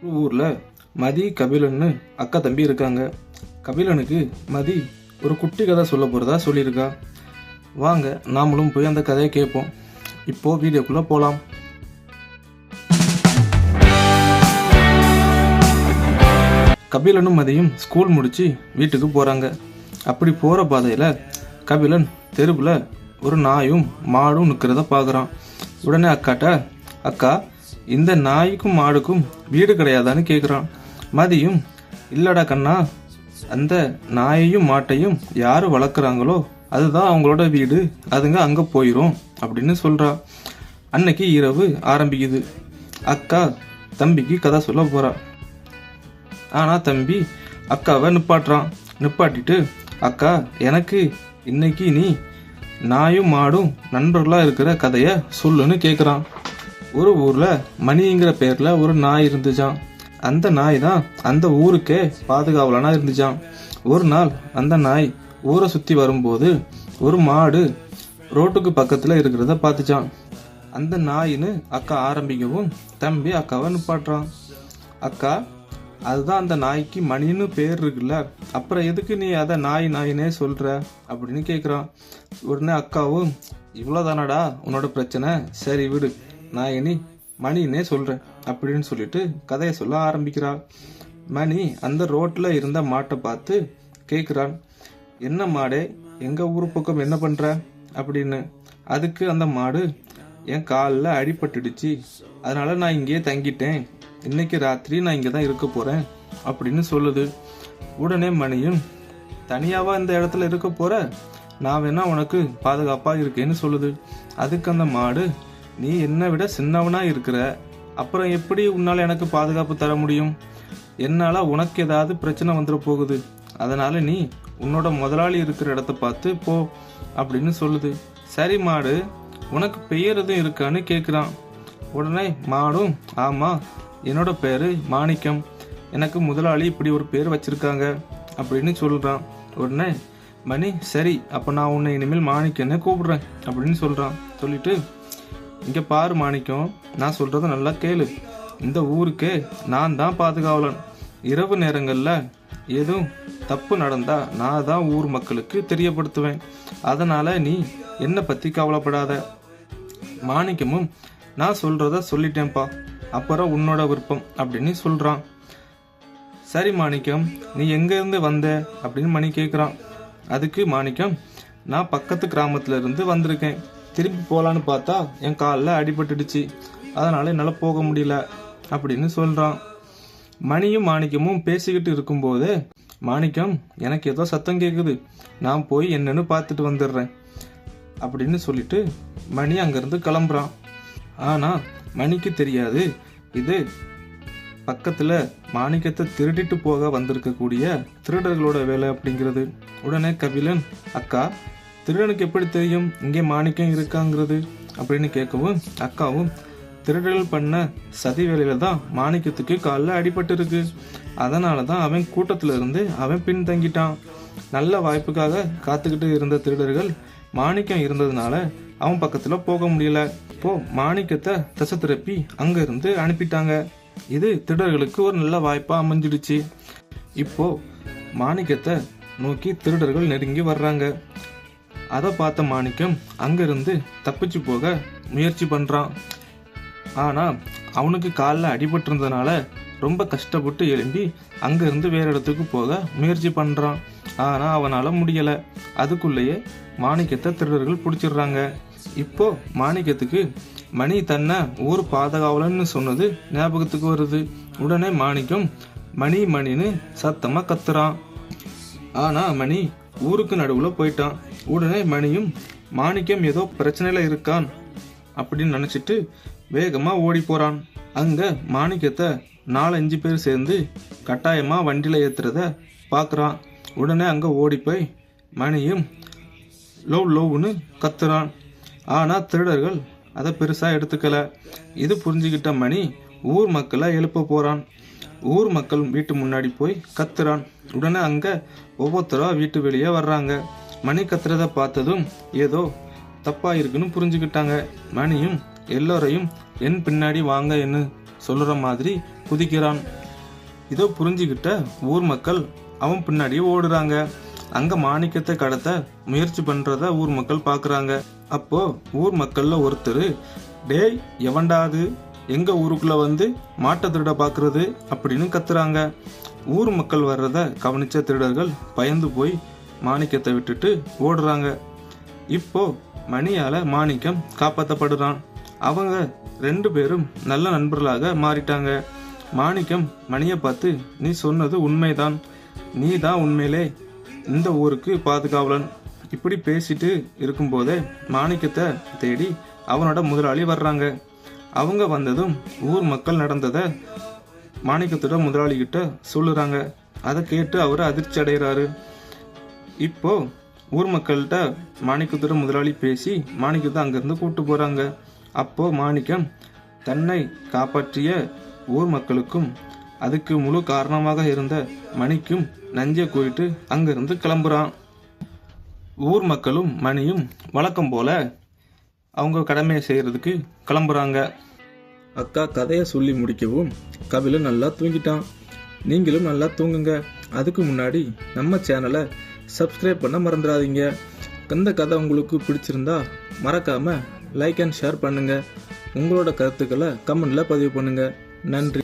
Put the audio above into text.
ஒரு ஊர்ல மதி கபிலன்னு அக்கா தம்பி இருக்காங்க. கபிலனுக்கு மதி ஒரு குட்டி கதை சொல்ல போறதா சொல்லியிருக்கா. வாங்க நாமளும் போய் அந்த கதையை கேட்போம். இப்போ வீடியோக்குள்ள போலாம். கபிலனும் மதியும் ஸ்கூல் முடிச்சு வீட்டுக்கு போறாங்க. அப்படி போற பாதையில கபிலன் தெருவில் ஒரு நாயும் மாடும் நிற்கிறத பார்க்குறான். உடனே அக்காட்ட, அக்கா இந்த நாய்க்கும் மாடுக்கும் வீடு கிடையாதான்னு கேட்குறான். மதியும், இல்லடா கண்ணா, அந்த நாயையும் மாட்டையும் யாரு வளர்க்குறாங்களோ அதுதான் அவங்களோட வீடு, அதுங்க அங்கே போயிடும் அப்படின்னு சொல்றா. அன்னைக்கு இரவு ஆரம்பிக்குது. அக்கா தம்பிக்கு கதை சொல்ல போறா. ஆனா தம்பி அக்காவை நிப்பாட்டிட்டு, அக்கா எனக்கு இன்னைக்கு நீ நாயும் மாடும் நண்பர்களா இருக்கிற கதைய சொல்லுன்னு கேக்குறான். ஒரு ஊர்ல மணிங்கிற பேர்ல ஒரு நாய் இருந்துச்சான். அந்த நாய் தான் அந்த ஊருக்கே பாதுகாவலனா இருந்துச்சான். ஒரு நாள் அந்த நாய் ஊரை சுத்தி வரும்போது ஒரு மாடு ரோட்டுக்கு பக்கத்துல இருக்கிறத பார்த்துச்சான். அந்த நாயின்னு அக்கா ஆரம்பிக்கவும் தம்பி அக்காவை நிப்பாட்டுறான். அக்கா, அதுதான் அந்த நாய்க்கு மணின்னு பேர் இருக்குல்ல, அப்புறம் எதுக்கு நீ அதை நாயினே சொல்ற அப்படின்னு கேக்குறான். உடனே அக்காவும், இவ்வளவுதானடா உன்னோட பிரச்சனை, சரி விடு, நான் இனி மணின்னே சொல்றேன் அப்படின்னு சொல்லிட்டு கதையை சொல்ல ஆரம்பிக்கிறா. மணி அந்த ரோட்ல இருந்த மாட்டை பார்த்து கேக்குறான், என்ன மாடே, எங்க ஊரு பக்கம் என்ன பண்ற அப்படின்னு. அதுக்கு அந்த மாடு, என் காலில் அடிபட்டுடுச்சு, அதனால நான் இங்கேயே தங்கிட்டேன், இன்னைக்கு ராத்திரி நான் இங்கே தான் இருக்க போறேன் அப்படின்னு சொல்லுது. உடனே மணியும், தனியாவா இந்த இடத்துல இருக்க போற, நான் வேணா உனக்கு பாதுகாப்பா இருக்கேன்னு சொல்லுது. அதுக்கு அந்த மாடு, நீ என்னை விட சின்னவனா இருக்கிற, அப்புறம் எப்படி உன்னால எனக்கு பாதுகாப்பு தர முடியும், என்னால உனக்கு ஏதாவது பிரச்சனை வந்துட போகுது, அதனால நீ உன்னோட முதலாளி இருக்கிற இடத்த பார்த்து போ அப்படின்னு சொல்லுது. சரி மாடு, உனக்கு பெயர் எதுவும் இருக்கான்னு கேக்குறான். உடனே மாடும், ஆமா, என்னோட பேரு மாணிக்கம், எனக்கு முதலாளி இப்படி ஒரு பேர் வச்சிருக்காங்க அப்படின்னு சொல்றான். உடனே மணி, சரி அப்ப நான் உன்னை இனிமேல் மாணிக்கன்னு கூப்பிடுறேன் அப்படின்னு சொல்றான். சொல்லிட்டு, இங்க பாரு மாணிக்கம், நான் சொல்றத நல்லா கேளு, இந்த ஊருக்கே நான் தான் பாதுகாவலன், இரவு நேரங்கள்ல எதுவும் தப்பு நடந்தா நான் தான் ஊர் மக்களுக்கு தெரியப்படுத்துவேன், அதனால நீ என்னை பத்தி கவலைப்படாத. மாணிக்கமும், நான் சொல்றத சொல்லிட்டேன்ப்பா, அப்புறம் உன்னோட விருப்பம் அப்படின்னு சொல்றான். சரி மாணிக்கம், நீ எங்க இருந்து வந்த அப்படின்னு மணி கேக்குறான். அதுக்கு மாணிக்கம், நான் பக்கத்து கிராமத்துல இருந்து வந்திருக்கேன், திரும்பி போலான்னு பார்த்தா என் காலில் அடிபட்டுடுச்சு, அதனால என்னால போக முடியல அப்படின்னு சொல்றான். மணியும் மாணிக்கமும் பேசிக்கிட்டு இருக்கும்போது மாணிக்கம், எனக்கு ஏதோ சத்தம் கேக்குது, நான் போய் என்னன்னு பார்த்துட்டு வந்துடுறேன் அப்படின்னு சொல்லிட்டு மணி அங்கிருந்து கிளம்புறான். ஆனா மணிக்கு தெரியாது இது பக்கத்துல மாணிக்கத்தை திருடிட்டு போக வந்திருக்கக்கூடிய திருடர்களோட வேலை அப்படிங்கிறது. உடனே கபிலன், அக்கா, திருடனுக்கு எப்படி தெரியும் இங்கே மாணிக்கம் இருக்காங்கிறது அப்படின்னு கேட்கவும் அக்காவும், திருடர்கள் பண்ண சதி வேலையில தான் மாணிக்கத்துக்கு காலில் அடிபட்டு இருக்கு, அதனாலதான் அவன் கூட்டத்துல இருந்து அவன் பின்தங்கிட்டான், நல்ல வாய்ப்புக்காக காத்துக்கிட்டு இருந்த திருடர்கள் மாணிக்கம் இருந்ததுனால அவன் பக்கத்துல போக முடியல, இப்போ மாணிக்கத்தை திசை திருப்பி அங்க இருந்து அனுப்பிட்டாங்க, இது திருடர்களுக்கு ஒரு நல்ல வாய்ப்பா அமைஞ்சிடுச்சு. இப்போ மாணிக்கத்தை நோக்கி திருடர்கள் நெருங்கி வர்றாங்க. அதை பார்த்த மாணிக்கம் அங்கிருந்து தப்பிச்சு போக முயற்சி பண்றான். ஆனா அவனுக்கு காலில் அடிபட்டு இருந்ததுனால ரொம்ப கஷ்டப்பட்டு எழும்பி அங்கிருந்து வேற இடத்துக்கு போக முயற்சி பண்றான். ஆனா அவனால முடியல. அதுக்குள்ளேயே மாணிக்கத்தை திருடர்கள் பிடிச்சிடுறாங்க. இப்போ மாணிக்கத்துக்கு மணி தன்னை ஊர் பாதுகாவலன்னு சொன்னது ஞாபகத்துக்கு வருது. உடனே மாணிக்கம் மணின்னு சத்தமா கத்துறான். ஆனா மணி ஊருக்கு நடுவுல போயிட்டான். உடனே மணியும் மாணிக்கம் ஏதோ பிரச்சனையில இருக்கான் அப்படின்னு நினைச்சிட்டு வேகமா ஓடி போறான். அங்க மாணிக்கத்தை 4-5 பேர் சேர்ந்து கட்டாயமா வண்டியில ஏத்துறத பாக்குறான். உடனே அங்க ஓடி போய் மணியும் லவ்னு கத்துறான். ஆனா திருடர்கள் அதை பெருசா எடுத்துக்கல. இது புரிஞ்சுக்கிட்ட மணி ஊர் மக்களை எழுப்ப போறான். ஊர் மக்கள் வீட்டு முன்னாடி போய் கத்துறான். உடனே அங்க ஒவ்வொருத்தரா வீட்டு வெளியே வர்றாங்க. மணி கத்துறத பார்த்ததும் ஏதோ தப்பா இருக்குன்னு புரிஞ்சுக்கிட்டாங்க. மணியும் எல்லோரையும் என் பின்னாடி வாங்க என்ன சொல்லுற மாதிரி குதிக்கிறான். இதோ புரிஞ்சுக்கிட்ட ஊர் மக்கள் அவன் பின்னாடியே ஓடுறாங்க. அங்க மாணிக்கத்தை கடத்த முயற்சி பண்றத ஊர் மக்கள் பாக்குறாங்க. அப்போ ஊர் மக்கள்ல ஒருத்தர், டேய் எவன்டாது எங்க ஊருக்குள்ள வந்து மாட்டை திருட பாக்குறது அப்படின்னு கத்துறாங்க. ஊர் மக்கள் வர்றத கவனிச்ச திருடர்கள் பயந்து போய் மாணிக்கத்தை விட்டுட்டு ஓடுறாங்க. இப்போ மணியால மாணிக்கம் காப்பாற்றப்படுறான். அவங்க 2 பேரும் நல்ல நண்பர்களாக மாறிட்டாங்க. மாணிக்கம் மணியை பார்த்து, நீ சொன்னது உண்மைதான், நீ தான் உண்மையிலே இந்த ஊருக்கு பாதுகாவலன். இப்படி பேசிட்டு இருக்கும்போதே மாணிக்கத்தை தேடி அவனோட முதலாளி வர்றாங்க. அவங்க வந்ததும் ஊர் மக்கள் நடந்ததை மாணிக்கத்தோட முதலாளி கிட்ட சொல்லுறாங்க. அதை கேட்டு அவர் அதிர்ச்சி அடைகிறாரு. இப்போ ஊர் மக்கள்கிட்ட மாணிக்கத்தோட முதலாளி பேசி மாணிக்கத்தை அங்கிருந்து கூட்டு போறாங்க. அப்போ மாணிக்கம் தன்னை காப்பாற்றிய ஊர் மக்களுக்கும் அதுக்கு முழு காரணமாக இருந்த மணிக்கும் நஞ்சை கூறிட்டு அங்கிருந்து கிளம்புறான். ஊர் மக்களும் மணியும் வழக்கம் போல அவங்க கடமையை செய்யறதுக்கு கிளம்புறாங்க. அக்கா கதையை சொல்லி முடிக்கவும் கபிலன் நல்லா தூங்கிட்டான். நீங்களும் நல்லா தூங்குங்க. அதுக்கு முன்னாடி நம்ம சேனலை சப்ஸ்கிரைப் பண்ண மறந்துடாதீங்க. இந்த கதை உங்களுக்கு பிடிச்சிருந்தா மறக்காம லைக் அண்ட் ஷேர் பண்ணுங்க. உங்களோட கருத்துக்களை கமெண்ட்ல பதிவு பண்ணுங்க. நன்றி.